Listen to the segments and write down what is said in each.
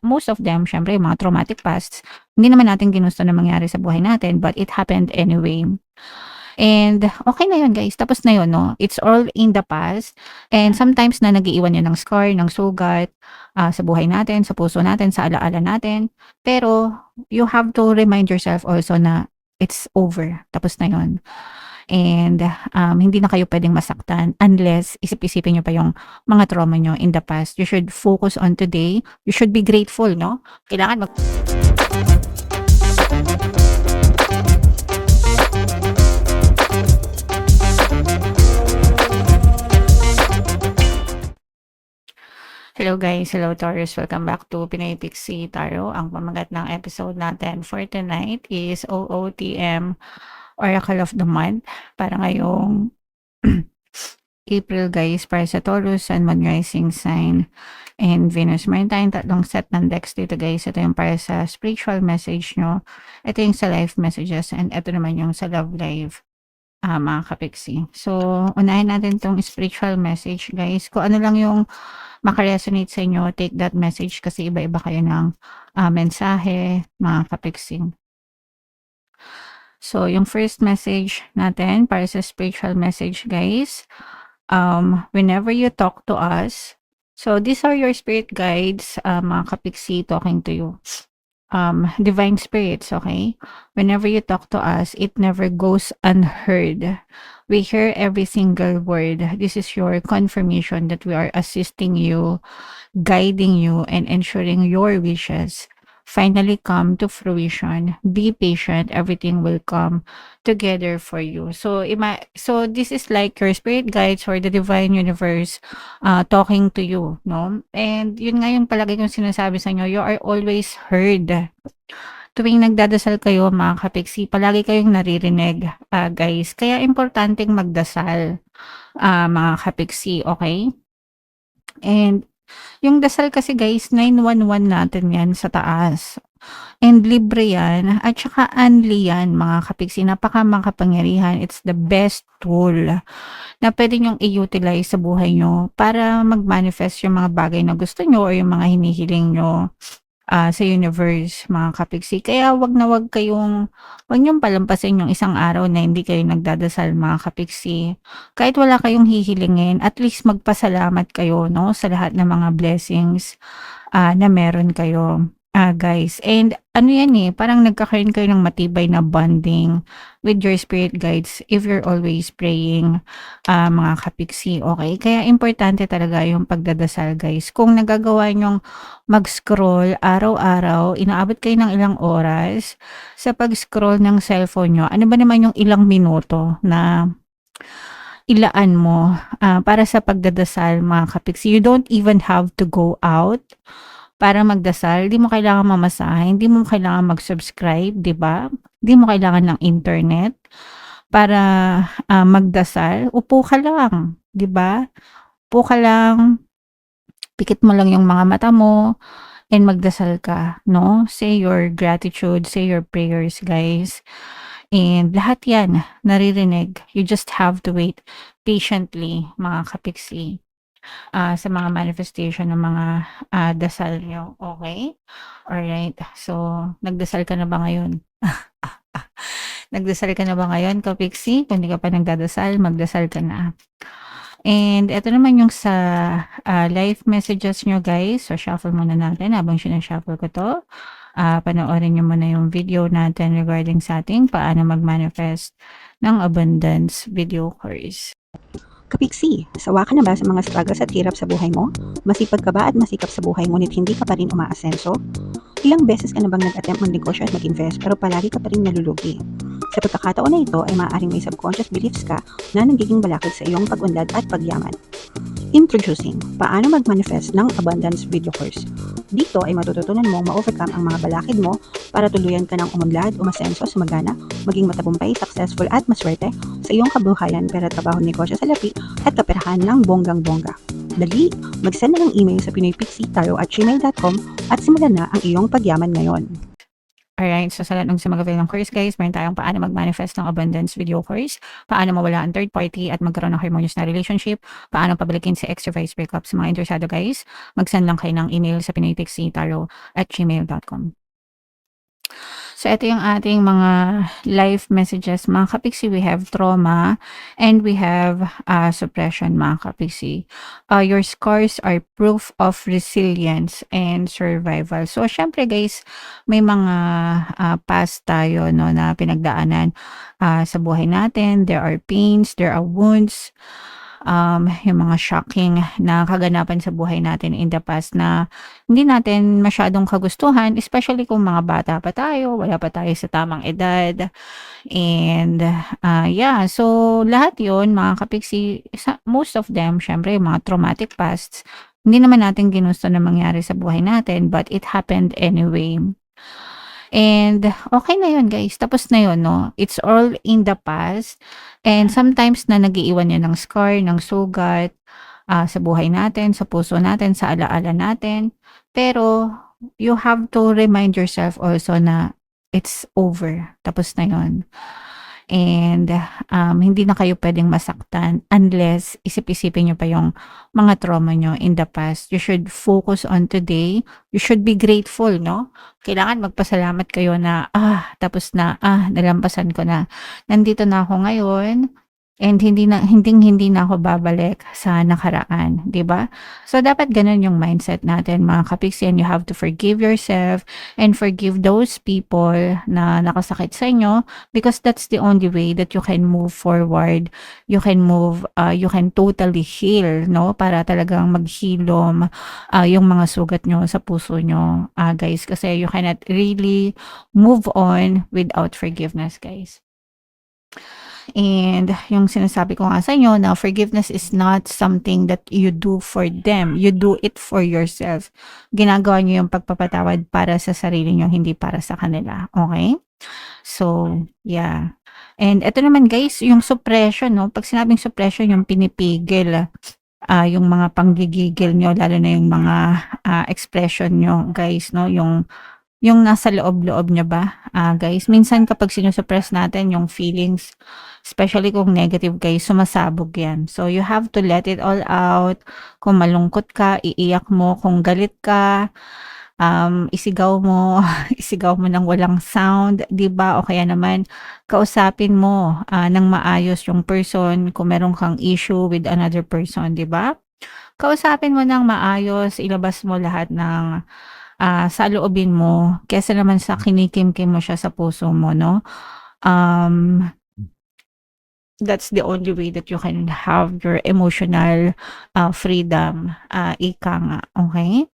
most of them, syempre, mga traumatic pasts, hindi naman natin ginusto na mangyari sa buhay natin, but it happened anyway. And okay na yun guys, tapos na yun 'no, it's all in the past and sometimes na nag-iiwan yun ng scar, ng sugat, sa buhay natin, sa puso natin, sa ala-ala natin. Pero you have to remind yourself also na it's over, tapos na yun. And, hindi na kayo puwedeng masaktan unless isip-isipin niyo pa yung mga trauma niyo in the past. You should focus on today, you should be grateful 'no, kailangan Hello guys, hello Taurus, welcome back to Pinoy Pixie Tarot. Ang pamagat ng episode natin for tonight is OOTM, Oracle of the Month, para ngayong April guys, para sa Taurus, Sun, Moon, Rising Sign, and Venus. Meron tayong tatlong set ng decks dito guys. Ito yung para sa spiritual message nyo, ito yung sa life messages, and ito naman yung sa love life. Mga kapiksi. So, unahin natin tong spiritual message guys. Kung ano lang yung makaresonate sa inyo, take that message kasi iba-iba kayo ng mensahe, mga kapiksi. So, yung first message natin para sa spiritual message guys, whenever you talk to us, so these are your spirit guides, mga kapiksi talking to you. Divine spirits, okay? Whenever you talk to us, it never goes unheard. We hear every single word. This is your confirmation that we are assisting you, guiding you, and ensuring your wishes finally come to fruition. Be patient, everything will come together for you. So, so this is like your spirit guides or the divine universe talking to you, no? And yun nga yung palagi kong sinasabi sa inyo, you are always heard. Tuwing nagdadasal kayo, mga kapiksi, palagi kayong naririnig, guys. Kaya importanteng magdasal, mga kapiksi, okay? And yung dasal kasi guys, 911 natin yan sa taas. And libre yan. At saka unli yan, mga kapiksi. Napaka-makapangyarihan. It's the best tool na pwede nyong i-utilize sa buhay nyo para mag-manifest yung mga bagay na gusto nyo or yung mga hinihiling nyo sa universe, mga kapiksi. Kaya wag nyong palampasin yung isang araw na hindi kayo nagdadasal, mga kapiksi. Kahit wala kayong hihilingin, at least magpasalamat kayo, no, sa lahat ng mga blessings na meron kayo, guys. And ano yan parang nagkakaroon kayo ng matibay na bonding with your spirit guides if you're always praying, mga kapiksi, okay? Kaya importante talaga yung pagdadasal, guys. Kung nagagawa nyong mag-scroll araw-araw, inaabot kayo ng ilang oras sa pag-scroll ng cellphone nyo, ano ba naman yung ilang minuto na ilaan mo para sa pagdadasal, mga kapiksi? You don't even have to go out para magdasal. Hindi mo kailangan mamasahe, hindi mo kailangan mag-subscribe, 'di ba? Hindi mo kailangan ng internet para magdasal. Upo ka lang, 'di ba? Upo ka lang, pikit mo lang yung mga mata mo, and magdasal ka, no? Say your gratitude, say your prayers, guys. And lahat yan, naririnig. You just have to wait patiently, mga kapiksi, sa mga manifestation ng mga dasal nyo. Okay? Alright. So, nagdasal ka na ba ngayon? Nagdasal ka na ba ngayon, kapiksi? Kung hindi ka pa nagdadasal, magdasal ka na. And ito naman yung sa life messages nyo, guys. So, shuffle muna natin habang sinashuffle ko to. Panoorin nyo muna yung video natin regarding sa ating paano mag-manifest ng abundance video course. Kapiksi, sawa ka na ba sa mga struggles at hirap sa buhay mo? Masipag ka ba at masikap sa buhay ngunit hindi ka pa rin umaasenso? Ilang beses ka na bang nag-attempt magnegosyo at mag-invest pero palagi ka pa rin nalulugi? Sa pagkakataon na ito ay maaaring may subconscious beliefs ka na nagiging balakid sa iyong pag-unlad at pagyaman. Introducing, paano mag-manifest ng abundance video course. Dito ay matututunan mong ma-overcome ang mga balakid mo para tuluyan ka ng umunlad, umasenso, sumagana, maging matagumpay, successful at maswerte sa iyong kabuhayan, pera, trabaho, negosyo, salapi at kaperahan ng bonggang-bongga. Dali, mag-send na ng email sa pinoypixietarot@gmail.com at simulan na ang iyong pagyaman ngayon. Alright, so sa lahat ng gusto mag-avail ng course guys, meron tayong paano mag-manifest ng abundance video course, paano mawala ang third party at magkaroon ng harmonious na relationship, paano pabalikin si ex or vice breakup. Sa mga interesado guys, mag-send lang kayo ng email sa pinoytexitaro@gmail.com. So, ito yung ating mga life messages, mga kapiksi. We have trauma and we have suppression, mga kapiksi. Your scars are proof of resilience and survival. So, syempre guys, may mga past tayo no, na pinagdaanan sa buhay natin. There are pains, there are wounds, yung mga shocking na kaganapan sa buhay natin in the past na hindi natin masyadong kagustuhan, especially kung mga bata pa tayo, wala pa tayo sa tamang edad. And yeah, so lahat yon mga kapiksi, most of them, syempre, mga traumatic pasts, hindi naman natin ginusto na mangyari sa buhay natin, but it happened anyway. And okay na yun guys, tapos na yun, no? It's all in the past. And sometimes na nag-iiwan yan ng scar, ng sugat, sa buhay natin, sa puso natin, sa alaala natin. Pero you have to remind yourself also na it's over. Tapos na yun. And hindi na kayo pwedeng masaktan unless isip-isipin nyo pa yung mga trauma nyo in the past. You should focus on today. You should be grateful, no? Kailangan magpasalamat kayo na, tapos na, nalampasan ko na. Nandito na ako ngayon. And hindi na ako babalik sa nakaraan, 'di ba? So dapat ganun yung mindset natin, mga kapiksi, and you have to forgive yourself and forgive those people na nakasakit sa inyo, because that's the only way that you can move forward. You can totally heal, no? Para talagang maghilom yung mga sugat nyo sa puso nyo, guys, kasi you cannot really move on without forgiveness, guys. And yung sinasabi ko nga sa inyo na forgiveness is not something that you do for them. You do it for yourself. Ginagawa nyo yung pagpapatawad para sa sarili nyo, hindi para sa kanila. Okay? So, yeah. And ito naman guys, yung suppression, no? Pag sinabing suppression, yung pinipigil, yung mga panggigigil nyo, lalo na yung mga expression nyo, guys, no? Yung nasa loob-loob niya ba, guys? Minsan kapag sinusuppress natin yung feelings, especially kung negative guys, sumasabog yan. So, you have to let it all out. Kung malungkot ka, iiyak mo. Kung galit ka, isigaw mo, isigaw mo ng walang sound, 'di ba? O kaya naman, kausapin mo ng maayos yung person kung meron kang issue with another person, 'di ba? Kausapin mo ng maayos, ilabas mo lahat ng saloobin mo, kesa naman sa kinikimkim mo siya sa puso mo, no? That's the only way that you can have your emotional freedom, ika nga, okay?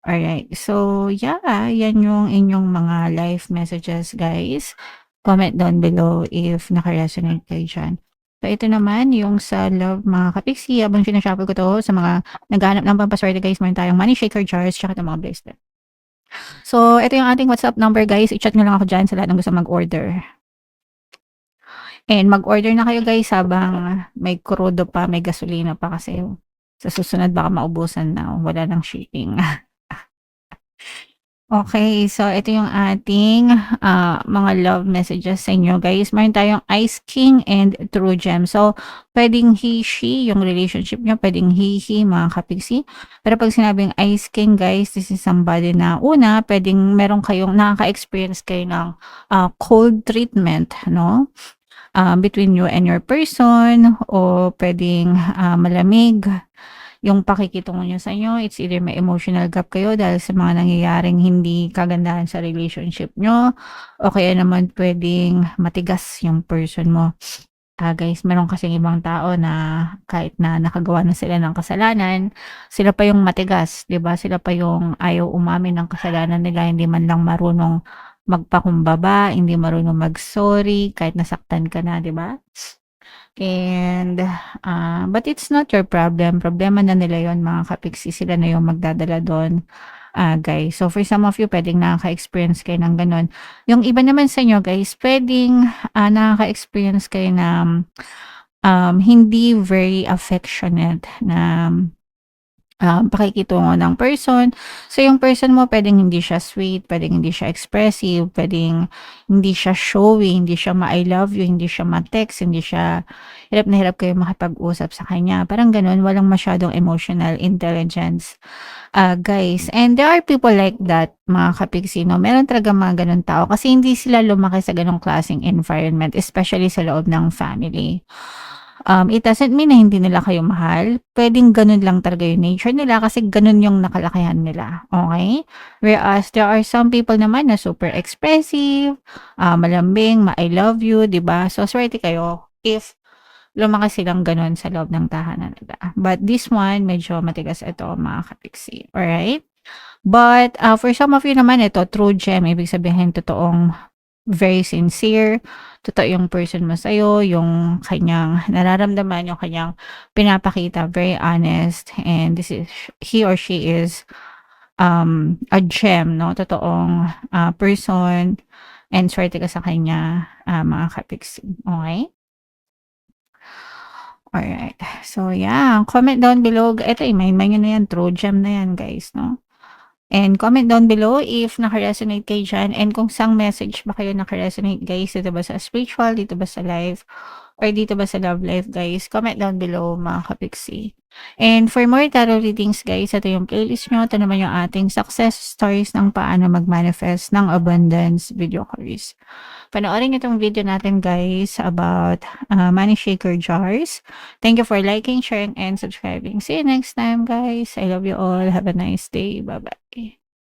Alright, so yeah, yan yung inyong mga life messages, guys. Comment down below if naka-resonate kayo dyan. So, ito naman yung sa love, mga kapiksi. Habang sinashuffle ko to sa mga naghahanap ng pampaswerte, guys, meron tayong money shaker jars, tsaka itong mga bracelet. So, ito yung ating WhatsApp number, guys. I-chat nyo lang ako dyan sa lahat ng gusto mag-order. And mag-order na kayo, guys, habang may krudo pa, may gasolina pa, kasi sa susunod baka maubusan na, wala nang shipping. Okay, so ito yung ating mga love messages sa inyo, guys. Meron tayong Ice King and True Gem. So, pwedeng he, she, yung relationship nyo, pwedeng he, mga kapiksi. Pero pag sinabing Ice King, guys, this is somebody na una, pwedeng meron kayong nakaka-experience kayo ng cold treatment, no? Between you and your person, o pwedeng malamig yung pakikitungo nyo sa inyo. It's either may emotional gap kayo dahil sa mga nangyayaring hindi kagandahan sa relationship nyo, o kaya naman pwedeng matigas yung person mo. Guys, meron kasing ibang tao na kahit na nakagawa na sila ng kasalanan, sila pa yung matigas, 'di ba? Sila pa yung ayaw umamin ng kasalanan nila, hindi man lang marunong magpakumbaba, hindi marunong mag-sorry kahit nasaktan ka na, 'di ba? And but it's not your problem. Problema na nila yon, mga kapiksi. Sila na yung magdadala doon, guys. So for some of you, pwedeng nakaka-experience kayo ng ganun. Yung iba naman sa inyo, guys, pwedeng nakaka-experience kayo na hindi very affectionate na pakikitungo ng person. So, yung person mo puwedeng hindi siya sweet, puwedeng hindi siya expressive, puwedeng hindi siya showy, hindi siya ma-I love you, hindi siya ma-text, hindi siya hirap na hirap kayo makipag-usap sa kanya, parang gano'n. Walang masyadong emotional intelligence, guys. And there are people like that, mga kapiksi 'no. Meron talagang mga gano'ng tao kasi hindi sila lumaki sa gano'ng klaseng environment, especially sa loob ng family. It doesn't mean na hindi nila kayo mahal. Puwedeng gano'n lang talaga yung nature nila kasi gano'n yung nakalakihan nila, okey? Whereas there are some people naman na super expressive, malambing, ma-I love you, 'di ba? So, swerte kayo if lumaki silang gano'n sa loob ng tahanan nila. But this one medyo matigas ito, mga kapiksi, alright? But, for some of you naman ito true gem, ibig sabihin totoong very sincere, totoo yung person mo sa'yo, yung kanyang nararamdaman, yung kanyang pinapakita, very honest, and this is he or she is, a gem 'no, totoong, person, and swerte ka sa kanya, mga kapiksi, okey? Alright. So, yeah, comment down below. Eto, i-main-main niyo na yan, true gem na yan, guys, 'no? And comment down below if naka-resonate kayo diyan and kung saang message ba kayo naka-resonate, guys. Dito ba sa spiritual, dito ba sa life, or dito ba sa love life, guys? Comment down below, mga kapiksi. And for more tarot readings, guys, ito yung playlist nyo. Ito naman yung ating success stories ng paano mag-manifest ng abundance video course. Panoorin niyo itong video natin, guys, about money shaker jars. Thank you for liking, sharing, and subscribing. See you next time, guys. I love you all. Have a nice day. Bye-bye.